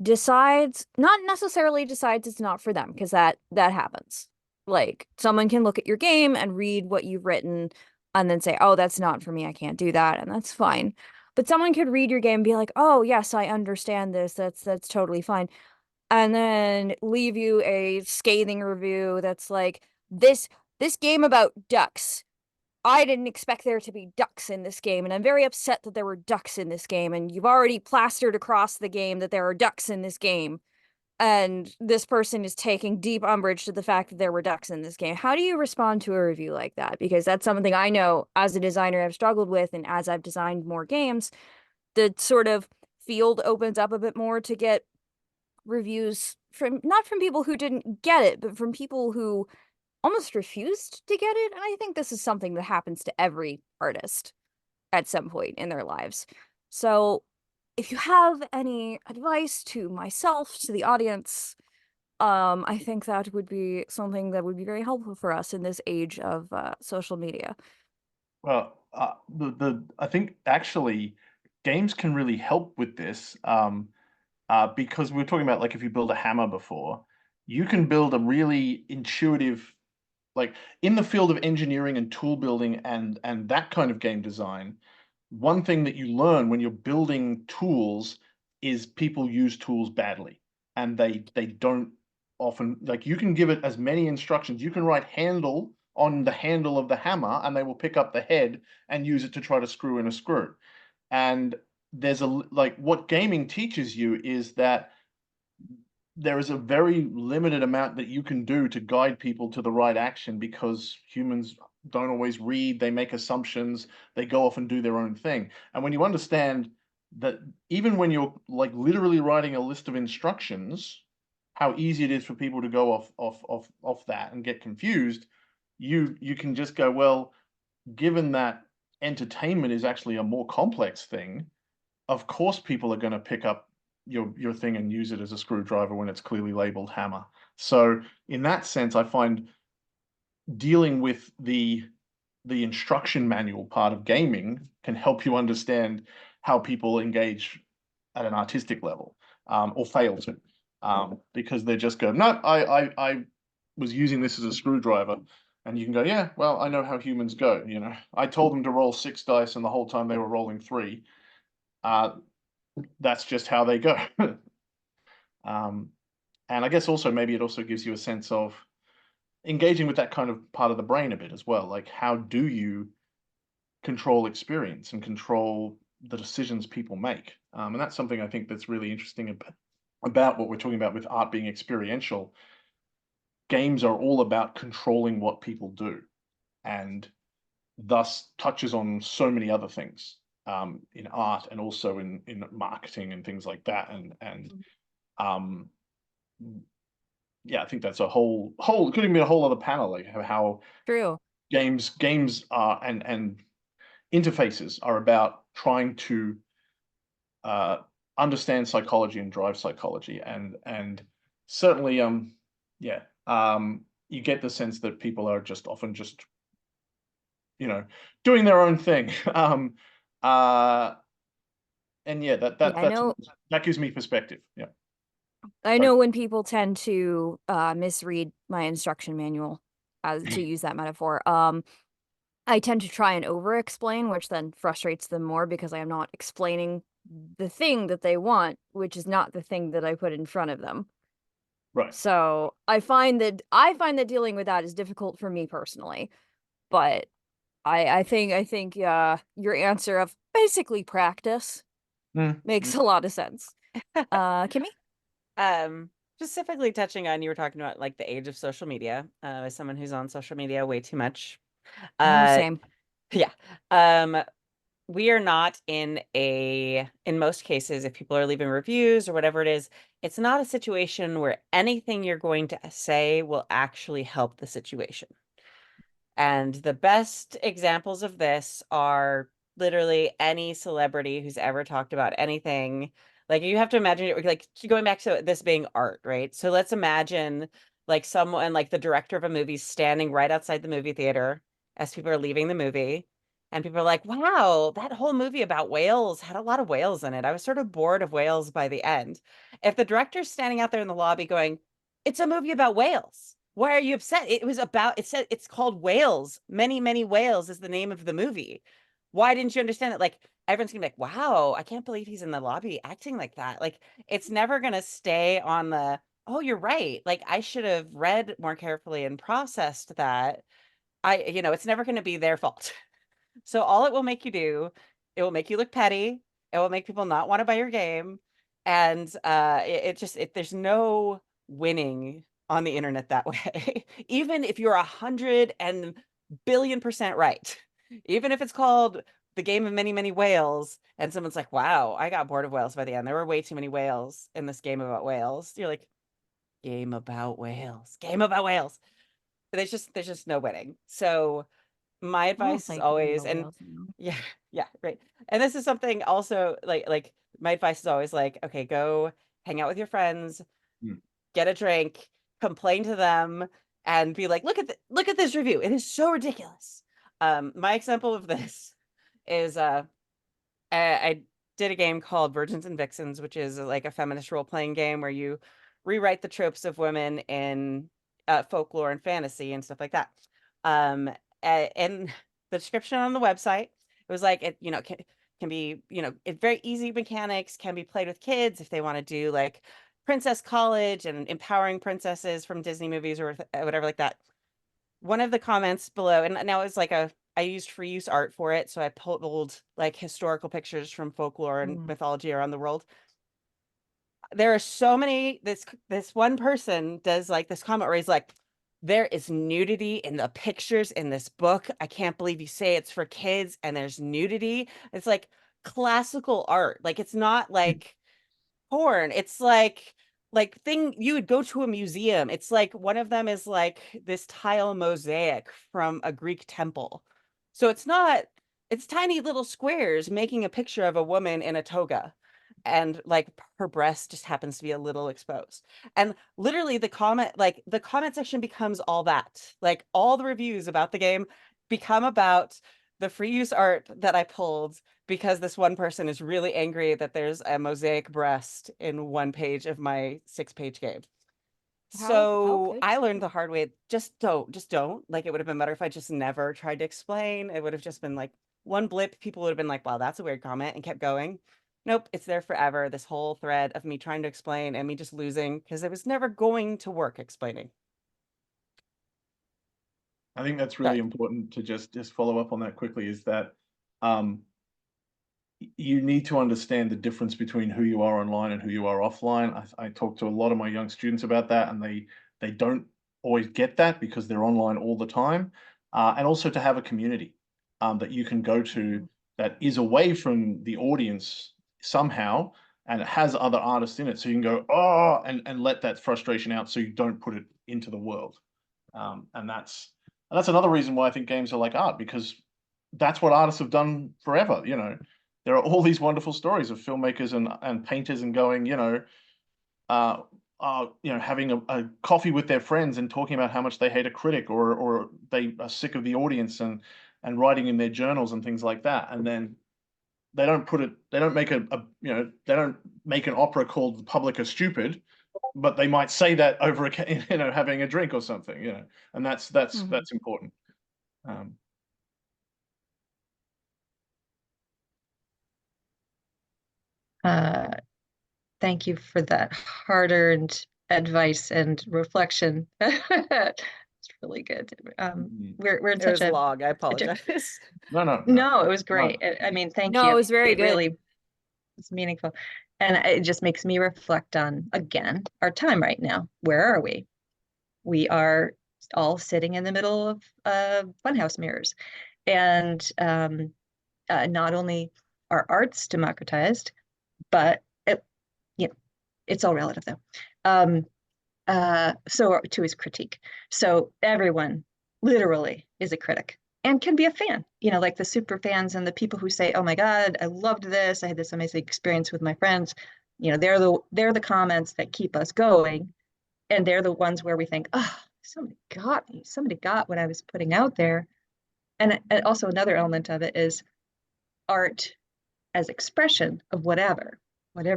decides, not necessarily decides it's not for them, because that happens. Like someone can look at your game and read what you've written and then say, "Oh, that's not for me. I can't do that." And that's fine. But someone could read your game and be like, "Oh, yes, I understand this. That's totally fine." And then leave you a scathing review that's like, "This game about ducks. I didn't expect there to be ducks in this game, and I'm very upset that there were ducks in this game, and you've already plastered across the game that there are ducks in this game." And this person is taking deep umbrage to the fact that there were ducks in this game. How do you respond to a review like that? Because that's something I know as a designer I've struggled with, and as I've designed more games, the sort of field opens up a bit more to get reviews from not from people who didn't get it, but from people who almost refused to get it. And I think this is something that happens to every artist at some point in their lives. So if you have any advice to myself, to the audience, I think that would be something that would be very helpful for us in this age of social media. Well, I think actually games can really help with this, because we were talking about like if you build a hammer before, you can build a really intuitive, like in the field of engineering and tool building and that kind of game design. One thing that you learn when you're building tools is people use tools badly, and they don't often, like you can give it as many instructions. You can write handle on the handle of the hammer and they will pick up the head and use it to try to screw in a screw. And there's a, like, what gaming teaches you is that there is a very limited amount that you can do to guide people to the right action, because humans don't always read, they make assumptions, they go off and do their own thing. And when you understand that, even when you're like literally writing a list of instructions, how easy it is for people to go off that and get confused, you can just go, well, given that entertainment is actually a more complex thing, of course people are going to pick up your thing and use it as a screwdriver when it's clearly labeled hammer. So in that sense, I find dealing with the instruction manual part of gaming can help you understand how people engage at an artistic level, or fail to, because they just go, no, I was using this as a screwdriver. And you can go, yeah, well, I know how humans go. I told them to roll 6 dice, and the whole time they were rolling 3. That's just how they go. Um, and I guess also maybe it also gives you a sense of engaging with that kind of part of the brain a bit as well. Like, how do you control experience and control the decisions people make? And that's something I think that's really interesting about what we're talking about with art being experiential. Games are all about controlling what people do, and thus touches on so many other things, in art and also in marketing and things like that. And um, yeah, I think that's a whole could even be a whole other panel, like how True. games are and interfaces are about trying to uh, understand psychology and drive psychology, and certainly yeah, you get the sense that people are just often just doing their own thing. Uh and yeah, Yeah, that gives me perspective. Yeah. I Sorry. know when people tend to misread my instruction manual, as to use that metaphor. I tend to try and over explain, which then frustrates them more because I am not explaining the thing that they want, which is not the thing that I put in front of them. Right. So I find that dealing with that is difficult for me personally. But I think your answer of basically practice makes a lot of sense. Kimmy? Specifically touching on, you were talking about like the age of social media, as someone who's on social media way too much. Oh, Uh, same. yeah. We are not in most cases, if people are leaving reviews or whatever it is, it's not a situation where anything you're going to say will actually help the situation. And the best examples of this are literally any celebrity who's ever talked about anything. Like you have to imagine it like going back to this being art, right? So let's imagine like someone like the director of a movie standing right outside the movie theater as people are leaving the movie. And people are like, wow, that whole movie about whales had a lot of whales in it. I was sort of bored of whales by the end. If the director's standing out there in the lobby going, it's a movie about whales. Why are you upset? It was about, it said, it's called Whales. Many, many whales is the name of the movie. Why didn't you understand that? Like, everyone's gonna be like, wow, I can't believe he's in the lobby acting like that. Like, it's never gonna stay on the, oh, you're right. Like, I should have read more carefully and processed that. It's never gonna be their fault. So all it will make you do, it will make you look petty. It will make people not want to buy your game. And there's no winning on the internet that way. Even if you're 100 and billion% right. Even if it's called the game of many, many whales, and someone's like, wow, I got bored of whales by the end. There were way too many whales in this game about whales. You're like, game about whales, game about whales. There's just no winning. So my I don't advice is play Game always, of and Whales now. yeah, yeah, right. And this is something also like my advice is always like, okay, go hang out with your friends, Mm. get a drink, complain to them, and be like, look at this review. It is so ridiculous. My example of this is I did a game called Virgins and Vixens, which is like a feminist role-playing game where you rewrite the tropes of women in folklore and fantasy and stuff like that. And the description on the website, it was like can be, it very easy mechanics, can be played with kids if they want to do like Princess College and empowering princesses from Disney movies or whatever like that. One of the comments below, and now it's like I used free use art for it, so I pulled like historical pictures from folklore and Mm. mythology around the world. There are so many, this one person does like this comment where he's like, there is nudity in the pictures in this book. I can't believe you say it's for kids and there's nudity. It's like classical art. Like it's not like porn. It's like thing you would go to a museum. It's like one of them is like this tile mosaic from a Greek temple. So it's tiny little squares making a picture of a woman in a toga. And like her breast just happens to be a little exposed. And literally the comment section becomes all that. Like all the reviews about the game become about the free use art that I pulled because this one person is really angry that there's a mosaic breast in one page of my 6-page game. How So could I learned you? the hard way. Just don't. Like it would have been better if I just never tried to explain. It would have just been like one blip. People would have been like, wow, that's a weird comment and kept going. Nope, it's there forever. This whole thread of me trying to explain and me just losing because it was never going to work explaining. I think that's really Sorry. important to just follow up on that quickly, is that um, you need to understand the difference between who you are online and who you are offline. I talk to a lot of my young students about that, and they don't always get that because they're online all the time. And also to have a community that you can go to Mhm. that is away from the audience somehow, and it has other artists in it, so you can go, oh, and let that frustration out, so you don't put it into the world. And that's another reason why I think games are like art, because that's what artists have done forever. There are all these wonderful stories of filmmakers and painters and going, uh, having a coffee with their friends and talking about how much they hate a critic, or they are sick of the audience, and writing in their journals and things like that. And then they don't make they don't make an opera called The Public Are Stupid, but they might say that over having a drink or something, and Mhm. that's important. Um, Uh, Thank you for that hard-earned advice and reflection. It's really good. mm, We're in It such was a, long. I such a apologize. no, no, no, no, it was no. great. I mean, thank No, it you. was very It good. really was meaningful. And it just makes me reflect on, again, our time right now. Where are we? We are all sitting in the middle of funhouse mirrors. And not only are arts democratized, but you know, it's all relative though. So to his critique. So everyone literally is a critic and can be a fan, like the super fans and the people who say, "Oh my God, I loved this. I had this amazing experience with my friends." They're the comments that keep us going. And they're the ones where we think, "Oh, somebody got me. Somebody got what I was putting out there." And also another element of it is art as expression of whatever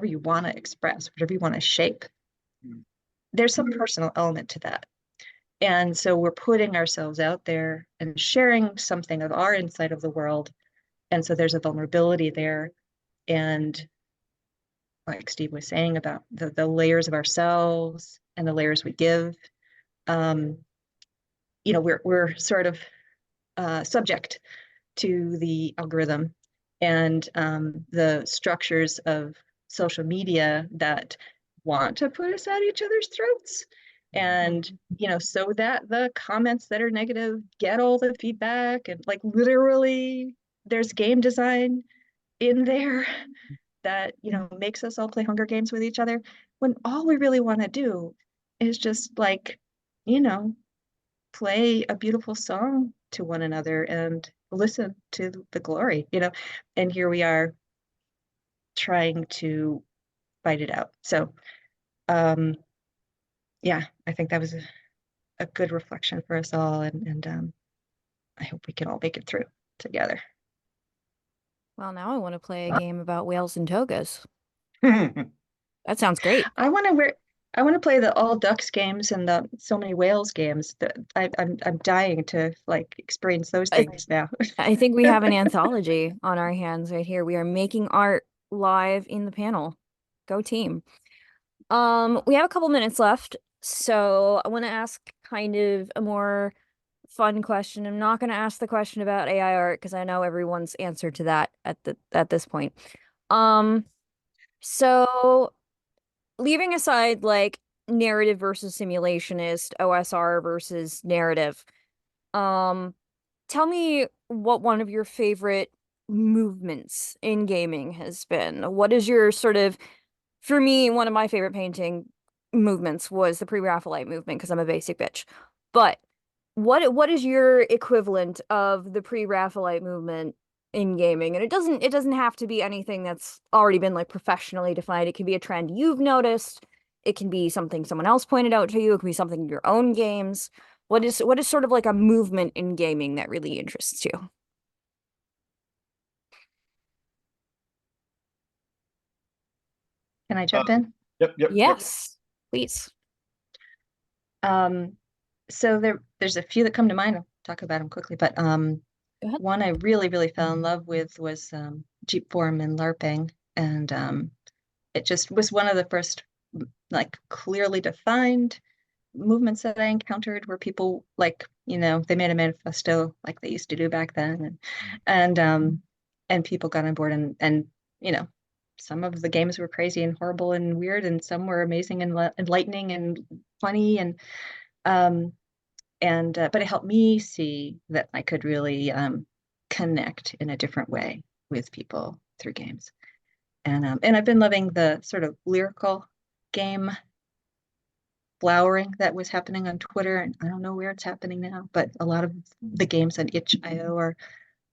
you want to express, whatever you want to shape. There's some personal element to that. And so we're putting ourselves out there and sharing something of our insight of the world. And so there's a vulnerability there. And like Steve was saying about the layers of ourselves and the layers we give, we're sort of subject to the algorithm and the structures of social media that want to put us at each other's throats. And, so that the comments that are negative get all the feedback, and like literally there's game design in there that, makes us all play Hunger Games with each other, when all we really want to do is just like, you know, play a beautiful song to one another and listen to the glory, and here we are trying to fight it out. So, yeah, I think that was a good reflection for us all, and I hope we can all make it through together. Well, now I want to play a game about whales and togas. That sounds great. I want to play the all ducks games and the so many whales games. That I'm dying to like experience those things now. I think we have an anthology on our hands right here. We are making art live in the panel. Go team. We have a couple minutes left, so I want to ask kind of a more fun question. I'm not going to ask the question about AI art because I know everyone's answer to that at this point. So leaving aside like narrative versus simulationist, OSR versus narrative, tell me what one of your favorite movements in gaming has been. What is your sort of, for me, one of my favorite painting movements was the pre-Raphaelite movement because I'm a basic bitch. But what is your equivalent of the pre-Raphaelite movement in gaming? And it doesn't have to be anything that's already been like professionally defined. It can be a trend you've noticed. It can be something someone else pointed out to you. It can be something in your own games. What is sort of like a movement in gaming that really interests you? Can I jump in? Yep. Yes, please. So there's a few that come to mind. I'll talk about them quickly, but one I really, really fell in love with was Jeep form and LARPing, and it just was one of the first like clearly defined movements that I encountered where people like, they made a manifesto like they used to do back then, and people got on board, and some of the games were crazy and horrible and weird, and some were amazing and enlightening and funny, but it helped me see that I could really connect in a different way with people through games. And I've been loving the sort of lyrical game flowering that was happening on Twitter, and I don't know where it's happening now, but a lot of the games on itch.io are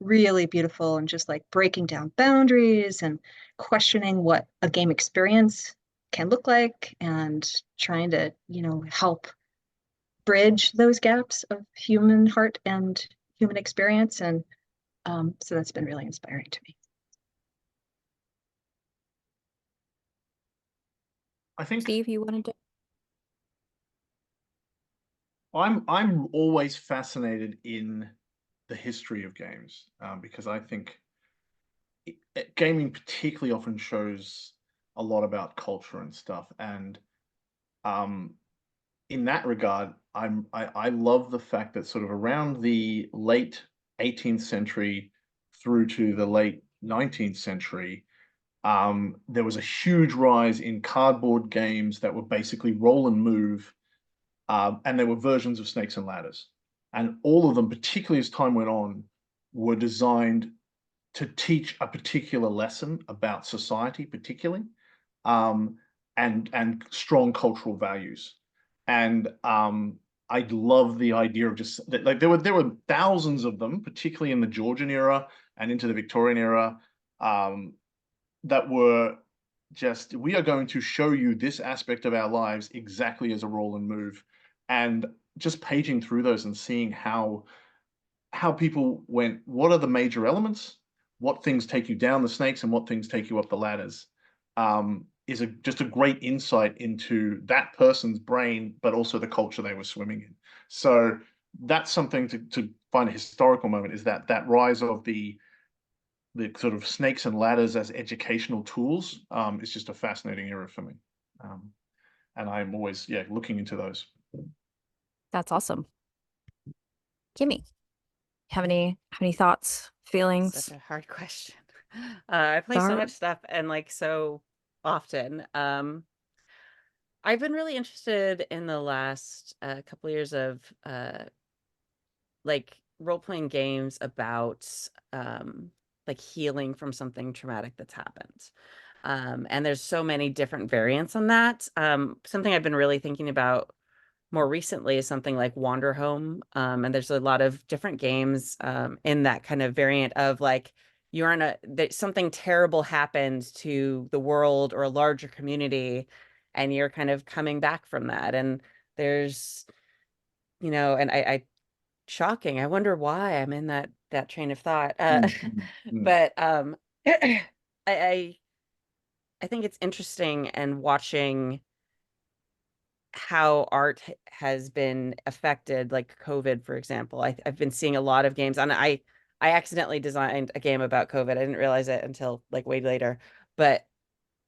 really beautiful and just like breaking down boundaries and questioning what a game experience can look like and trying to, help bridge those gaps of human heart and human experience. And so that's been really inspiring to me. I think Steve, you wanted to? I'm always fascinated in the history of games because I think gaming particularly often shows a lot about culture and stuff. And in that regard, I love the fact that sort of around the late 18th century through to the late 19th century, there was a huge rise in cardboard games that were basically roll and move, and there were versions of Snakes and Ladders. And all of them, particularly as time went on, were designed to teach a particular lesson about society, particularly, and strong cultural values. And I love the idea of just like there were thousands of them, particularly in the Georgian era and into the Victorian era, that were just, we are going to show you this aspect of our lives exactly as a roll and move, and just paging through those and seeing how people went, what are the major elements, what things take you down the snakes and what things take you up the ladders, is just a great insight into that person's brain, but also the culture they were swimming in. So that's something to find a historical moment, is that rise of the sort of snakes and ladders as educational tools, is just a fascinating era for me. And I'm always, yeah, looking into those. That's awesome. Kimmy, have any thoughts, feelings? Such a hard question. I play so Sorry. much stuff and like so often. I've been really interested in the last couple of years of like role-playing games about like healing from something traumatic that's happened. And there's so many different variants on that. Something I've been really thinking about more recently is something like Wander Home. And there's a lot of different games in that kind of variant of like you're in that something terrible happened to the world or a larger community, and you're kind of coming back from that. And there's, and I shocking. I wonder why I'm in that train of thought. But I I think it's interesting and watching how art has been affected, like COVID, for example. I've been seeing a lot of games, and I accidentally designed a game about COVID. I didn't realize it until like way later, but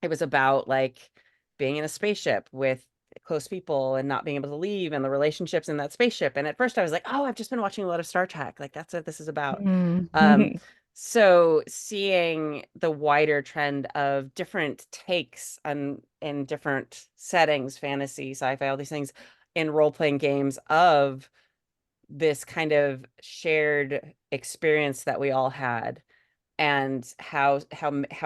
it was about like being in a spaceship with close people and not being able to leave and the relationships in that spaceship. And at first I was like, oh, I've just been watching a lot of Star Trek. Like that's what this is about. Mm. So seeing the wider trend of different takes on in different settings, fantasy, sci-fi, all these things in role-playing games of this kind of shared experience that we all had, and how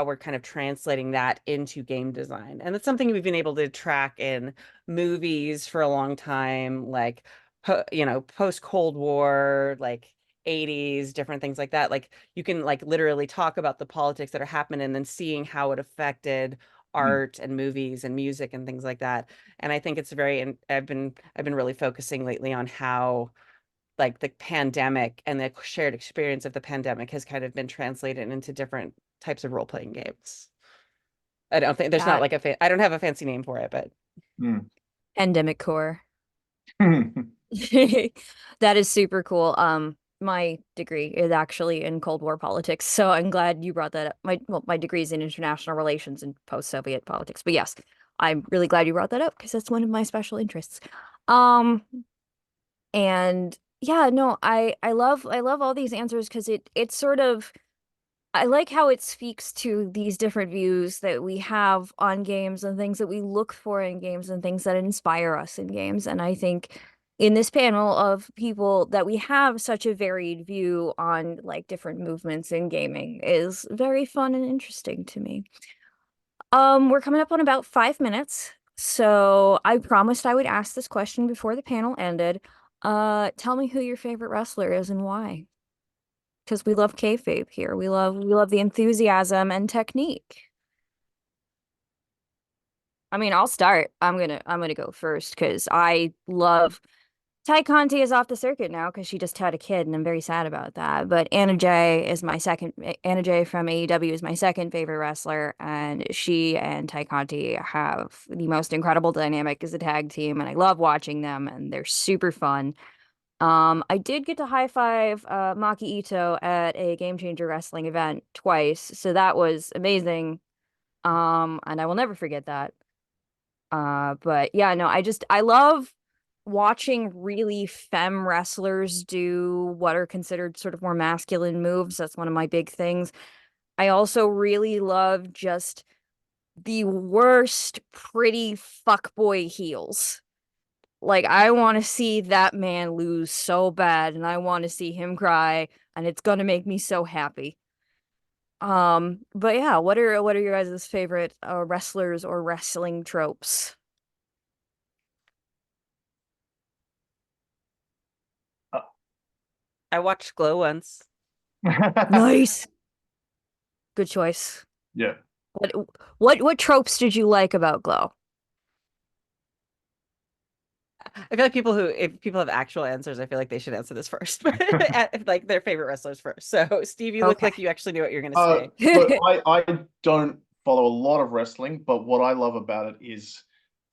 we're kind of translating that into game design. And it's something we've been able to track in movies for a long time, like post Cold War, like 80s, different things like that. Like you can like literally talk about the politics that are happening and then seeing how it affected art and movies and music and things like that. And I think it's and I've been really focusing lately on how like the pandemic and the shared experience of the pandemic has kind of been translated into different types of role-playing games. I don't think there's not That like I don't have a fancy name for it, but pandemic core. Mm. That is super cool. My degree is actually in Cold War politics, so I'm glad you brought that up. My degree is in international relations and post-Soviet politics. But yes, I'm really glad you brought that up because that's one of my special interests. And yeah, no, I love all these answers because it's sort of, I like how it speaks to these different views that we have on games and things that we look for in games and things that inspire us in games. And I think in this panel of people that we have such a varied view on like different movements in gaming is very fun and interesting to me. We're coming up on about 5 minutes, so I promised I would ask this question before the panel ended. Tell me who your favorite wrestler is and why. Because we love kayfabe here. We love the enthusiasm and technique. I mean, I'll start. I'm gonna go first because I love Ty Conti is off the circuit now because she just had a kid, and I'm very sad about that. But Anna Jay from AEW is my second favorite wrestler, and she and Ty Conti have the most incredible dynamic as a tag team, and I love watching them, and they're super fun. I did get to high five Maki Ito at a Game Changer wrestling event twice, so that was amazing. And I will never forget that. But yeah, no, I love watching really femme wrestlers do what are considered sort of more masculine moves. That's one of my big things. I also really love just the worst pretty fuckboy heels. Like I want to see that man lose so bad and I want to see him cry and it's gonna make me so happy. But yeah, what are your guys' favorite wrestlers or wrestling tropes? I watched Glow once. Nice. Good choice. Yeah. What tropes did you like about Glow? I feel like if people have actual answers, I feel like they should answer this first, like their favorite wrestlers first. So, Steve, you look Okay. like you actually knew what you're going to say. Look, I don't follow a lot of wrestling, but what I love about it is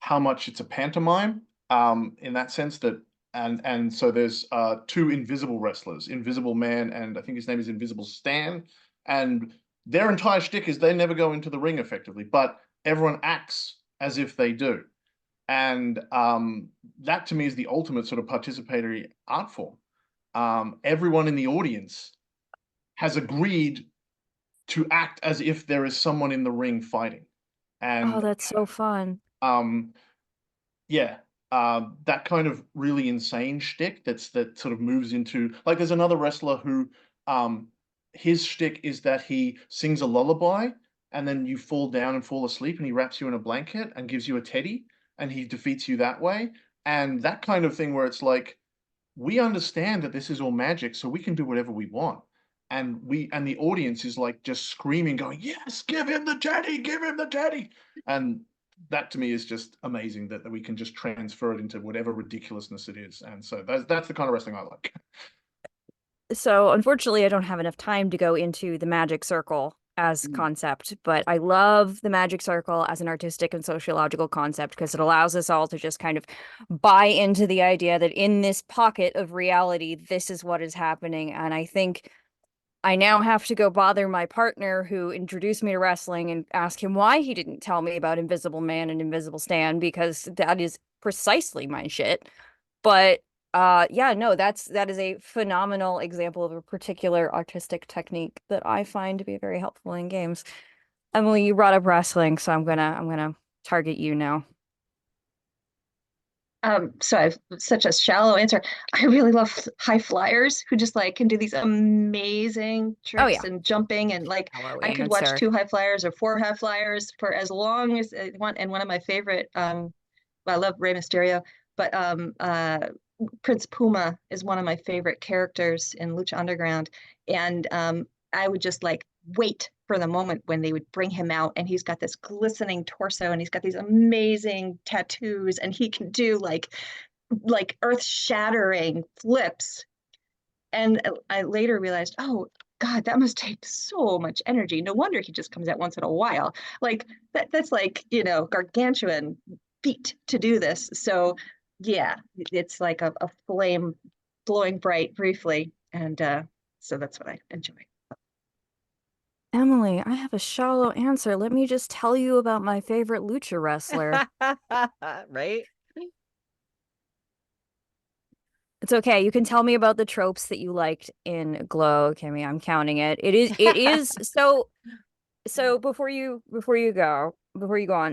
how much it's a pantomime, in that sense that and so there's two invisible wrestlers, Invisible Man and I think his name is Invisible Stan, and their entire shtick is they never go into the ring effectively, but everyone acts as if they do. And that to me is the ultimate sort of participatory art form. Everyone in the audience has agreed to act as if there is someone in the ring fighting. Oh, And that's so fun. um, yeah, that kind of really insane shtick that sort of moves into like there's another wrestler who his shtick is that he sings a lullaby and then you fall down and fall asleep and he wraps you in a blanket and gives you a teddy and he defeats you that way. And that kind of thing where it's like we understand that this is all magic, so we can do whatever we want. And the audience is like just screaming, going, "Yes, give him the teddy, give him the teddy!" And that to me is just amazing that we can just transfer it into whatever ridiculousness it is. And so that's the kind of wrestling I like. So unfortunately, I don't have enough time to go into the magic circle as concept, but I love the magic circle as an artistic and sociological concept because it allows us all to just kind of buy into the idea that in this pocket of reality, this is what is happening. And I think I now have to go bother my partner who introduced me to wrestling and ask him why he didn't tell me about Invisible Man and Invisible Stan because that is precisely my shit. But yeah, no, that is a phenomenal example of a particular artistic technique that I find to be very helpful in games. Emily, you brought up wrestling, so I'm gonna target you now. So I've such a shallow answer. I really love high flyers who just like can do these amazing Oh tricks yeah, and jumping and like hello I could watch answer. two high flyers or four high flyers for as long as I want. And one of my favorite, well, I love Rey Mysterio, but Prince Puma is one of my favorite characters in Lucha Underground, and I would just like wait for the moment when they would bring him out and he's got this glistening torso and he's got these amazing tattoos and he can do like earth-shattering flips. And I later realized, oh God, that must take so much energy. No wonder he just comes out once in a while. Like that's like, gargantuan feat to do this. So yeah, it's like a flame glowing bright briefly. And so that's what I enjoy. Emily, I have a shallow answer. Let me just tell you about my favorite lucha wrestler. Right? It's okay. You can tell me about the tropes that you liked in Glow, Kimmy. I'm counting it. It is so before you go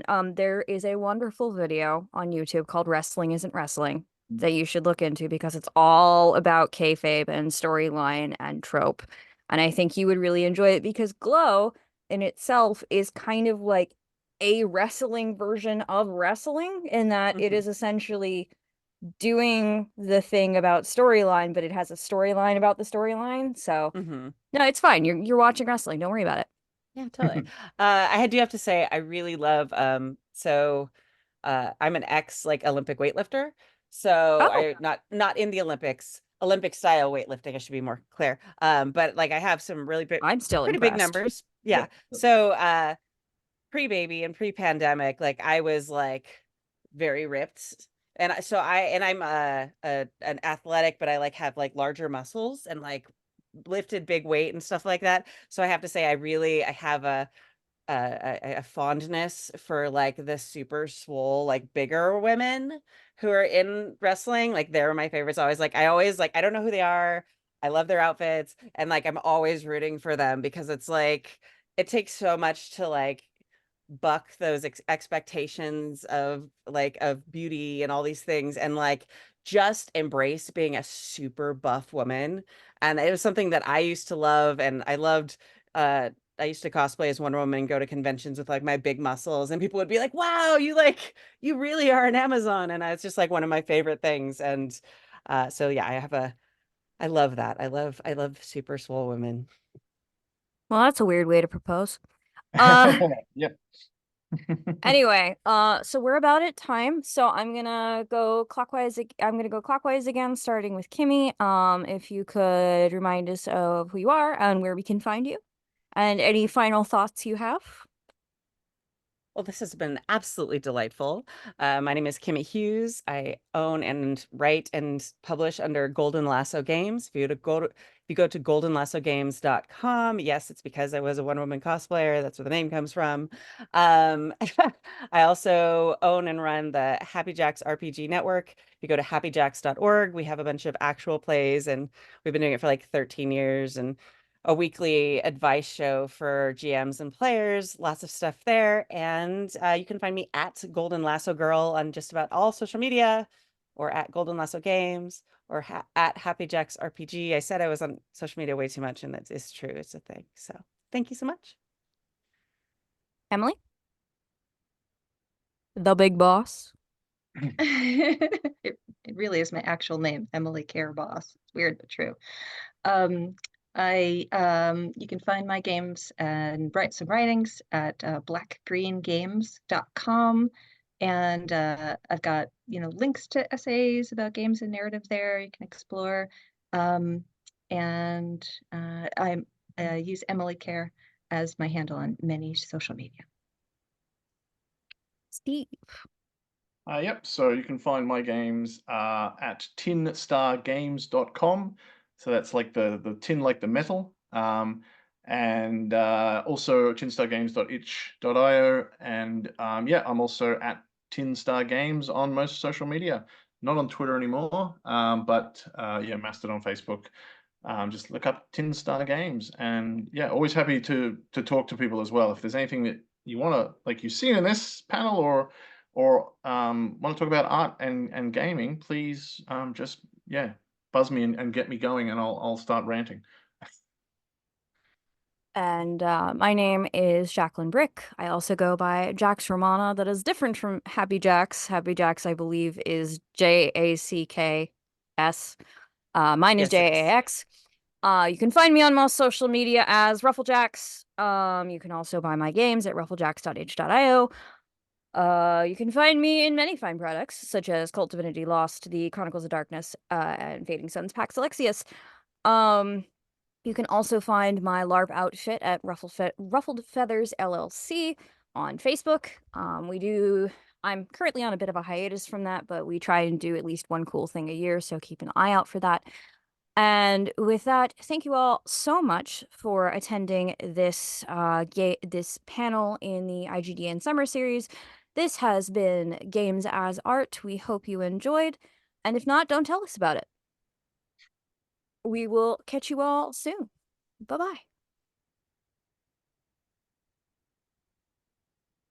on, there is a wonderful video on YouTube called Wrestling Isn't Wrestling that you should look into because it's all about kayfabe and storyline and trope. And I think you would really enjoy it because Glow in itself is kind of like a wrestling version of wrestling in that it is essentially doing the thing about storyline, but it has a storyline about the storyline. So Mm-hmm. no, it's fine. You're watching wrestling. Don't worry about it. Yeah, totally. I do have to say I really love I'm an ex like Olympic weightlifter. So Oh, I not in the Olympics, Olympic style weightlifting, I should be more clear. But like I have some really big I'm still pretty big impressed. numbers. Yeah. So pre-baby and pre-pandemic, like I was like very ripped. And I'm an athletic, but I like have like larger muscles and like lifted big weight and stuff like that. So I have to say I have a fondness for like the super swole, like bigger women who are in wrestling. Like they're my favorites. I always like I don't know who they are. I love their outfits and like I'm always rooting for them because it's like it takes so much to like buck those expectations of beauty and all these things and like just embrace being a super buff woman. And it was something that I used to love, and uh I used to cosplay as Wonder Woman and go to conventions with like my big muscles, and people would be like, wow, you really are an Amazon. And it's just like one of my favorite things. And so yeah, I love that. I love super swole women. Well, that's a weird way to propose. Uh, Yep. anyway, so we're about at time, so I'm gonna go clockwise. I'm gonna go clockwise again, starting with Kimmy. If you could remind us of who you are and where we can find you, and any final thoughts you have. Well, this has been absolutely delightful. My name is Kimi Hughes. I own and write and publish under Golden Lasso Games. If you go to goldenlassogames.com, yes, it's because I was a one-woman cosplayer. That's where the name comes from. I also own and run the Happy Jax RPG Network. If you go to happyjax.org, we have a bunch of actual plays, and we've been doing it for like 13 years. And a weekly advice show for GMs and players, lots of stuff there. And you can find me at Golden Lasso Girl on just about all social media, or at Golden Lasso Games, or at Happy Jax RPG. I said I was on social media way too much, and that is true. It's a thing. So thank you so much. Emily, the big boss. It really is my actual name, Emily Care Boss. It's weird but true. Um, you can find my games and write some writings at blackgreengames.com. And I've got, links to essays about games and narrative there you can explore. And I use Emily Care as my handle on many social media. Steve. Yep, so you can find my games at tinstargames.com. So that's like the tin, like the metal. And also tinstargames.itch.io. And yeah, I'm also at Tinstar Games on most social media. Not on Twitter anymore, but yeah, Mastodon, Facebook. Just look up Tinstar Games. And yeah, always happy to talk to people as well. If there's anything that you want to, like you've seen in this panel, or want to talk about art and gaming, please just yeah, buzz me and get me going, and I'll start ranting. And my name is Jacqueline Brick. I also go by Jax Romana. That is different from Happy Jax. Happy Jax, I believe, is JACKS. Mine is Yes, it is. JAX. You can find me on most social media as Rufflejax. You can also buy my games at rufflejax.h.io. You can find me in many fine products, such as Cult Divinity Lost, The Chronicles of Darkness, and Fading Suns Pax Alexius. You can also find my LARP outfit at Ruffled Feathers LLC on Facebook. I'm currently on a bit of a hiatus from that, but we try and do at least one cool thing a year, so keep an eye out for that. And with that, thank you all so much for attending this this panel in the IGDN Summer Series. This has been Games as Art. We hope you enjoyed, and if not, don't tell us about it. We will catch you all soon. Bye-bye.